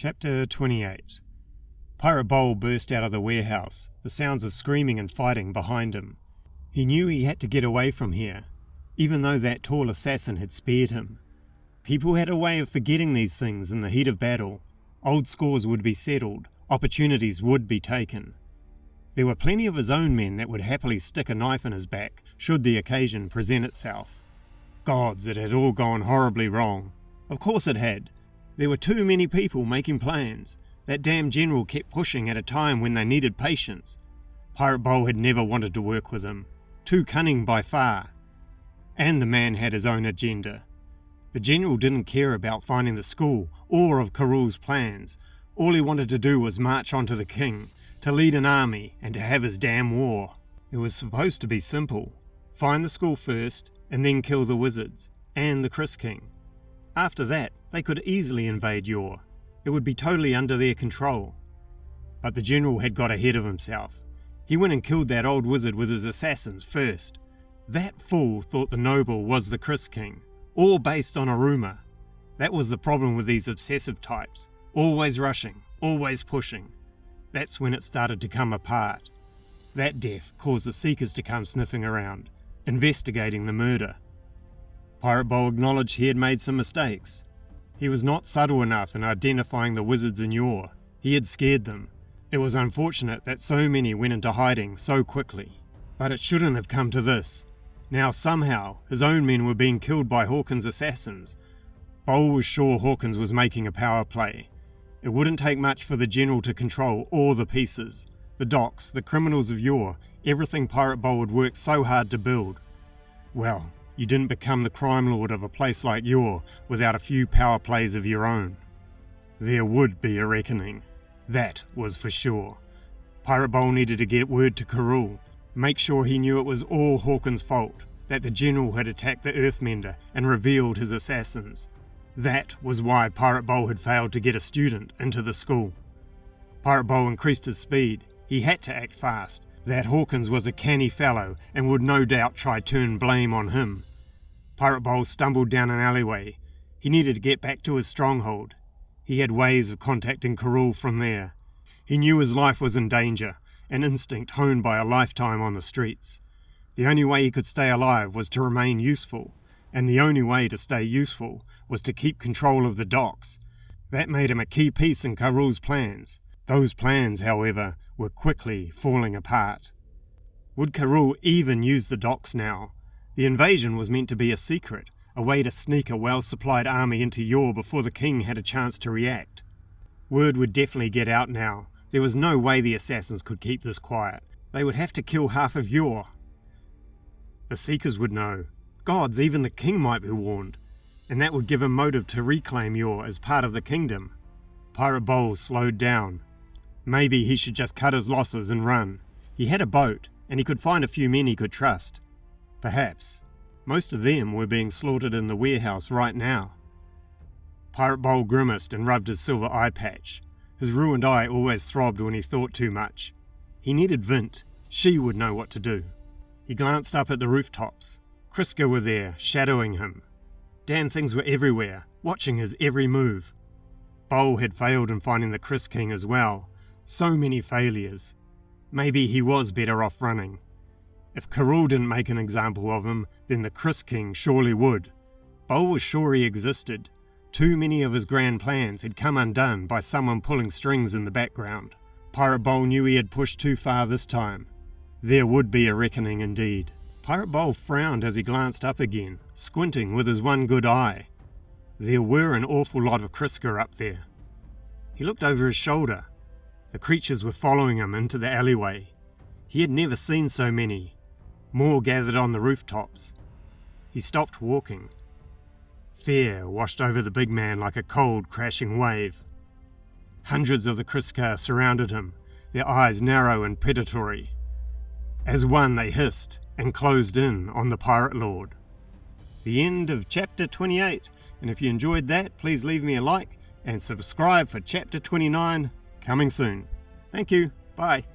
Chapter 28. Pirate Bowl burst out of the warehouse, the sounds of screaming and fighting behind him. He knew he had to get away from here, even though that tall assassin had spared him. People had a way of forgetting these things in the heat of battle. Old scores would be settled, opportunities would be taken. There were plenty of his own men that would happily stick a knife in his back, should the occasion present itself. Gods, it had all gone horribly wrong. Of course it had. There were too many people making plans. That damn general kept pushing at a time when they needed patience. Pirate Bowl had never wanted to work with him. Too cunning by far. And the man had his own agenda. The general didn't care about finding the school or of Karul's plans. All he wanted to do was march onto the king, to lead an army and to have his damn war. It was supposed to be simple. Find the school first and then kill the wizards and the Chris King. After that, they could easily invade Yor. It would be totally under their control. But the general had got ahead of himself. He went and killed that old wizard with his assassins first. That fool thought the noble was the Chris King, all based on a rumour. That was the problem with these obsessive types. Always rushing, always pushing. That's when it started to come apart. That death caused the Seekers to come sniffing around, investigating the murder. Pirate Bowl acknowledged he had made some mistakes. He was not subtle enough in identifying the wizards in Yor. He had scared them. It was unfortunate that so many went into hiding so quickly. But it shouldn't have come to this. Now somehow, his own men were being killed by Hawkins' assassins. Bowl was sure Hawkins was making a power play. It wouldn't take much for the general to control all the pieces. The docks, the criminals of Yor, everything Pirate Bowl had worked so hard to build. Well, you didn't become the crime lord of a place like Yor without a few power plays of your own. There would be a reckoning. That was for sure. Pirate Bowl needed to get word to Karul, make sure he knew it was all Hawkins' fault, that the general had attacked the Earthmender and revealed his assassins. That was why Pirate Bowl had failed to get a student into the school. Pirate Bowl increased his speed. He had to act fast. That Hawkins was a canny fellow and would no doubt try turn blame on him. Pirate Bowl stumbled down an alleyway. He needed to get back to his stronghold. He had ways of contacting Karul from there. He knew his life was in danger, an instinct honed by a lifetime on the streets. The only way he could stay alive was to remain useful, and the only way to stay useful was to keep control of the docks. That made him a key piece in Karul's plans. Those plans, however, were quickly falling apart. Would Karul even use the docks now? The invasion was meant to be a secret, a way to sneak a well-supplied army into Yor before the king had a chance to react. Word would definitely get out now. There was no way the assassins could keep this quiet. They would have to kill half of Yor. The Seekers would know. Gods, even the king might be warned. And that would give him motive to reclaim Yor as part of the kingdom. Pirate Bowl slowed down. Maybe he should just cut his losses and run. He had a boat, and he could find a few men he could trust. Perhaps. Most of them were being slaughtered in the warehouse right now. Pirate Bowl grimaced and rubbed his silver eye patch. His ruined eye always throbbed when he thought too much. He needed Vint. She would know what to do. He glanced up at the rooftops. Kriska were there, shadowing him. Damn things were everywhere, watching his every move. Bowl had failed in finding the Chris King as well. So many failures. Maybe he was better off running. If Karul didn't make an example of him, then the Chris King surely would. Bowl was sure he existed. Too many of his grand plans had come undone by someone pulling strings in the background. Pirate Bowl knew he had pushed too far this time. There would be a reckoning indeed. Pirate Bowl frowned as he glanced up again, squinting with his one good eye. There were an awful lot of Kriska up there. He looked over his shoulder. The creatures were following him into the alleyway. He had never seen so many. More gathered on the rooftops. He stopped walking. Fear washed over the big man like a cold, crashing wave. Hundreds of the Kriska surrounded him, their eyes narrow and predatory. As one they hissed and closed in on the Pirate Lord. The end of Chapter 28, and if you enjoyed that, please leave me a like and subscribe for Chapter 29, coming soon. Thank you. Bye.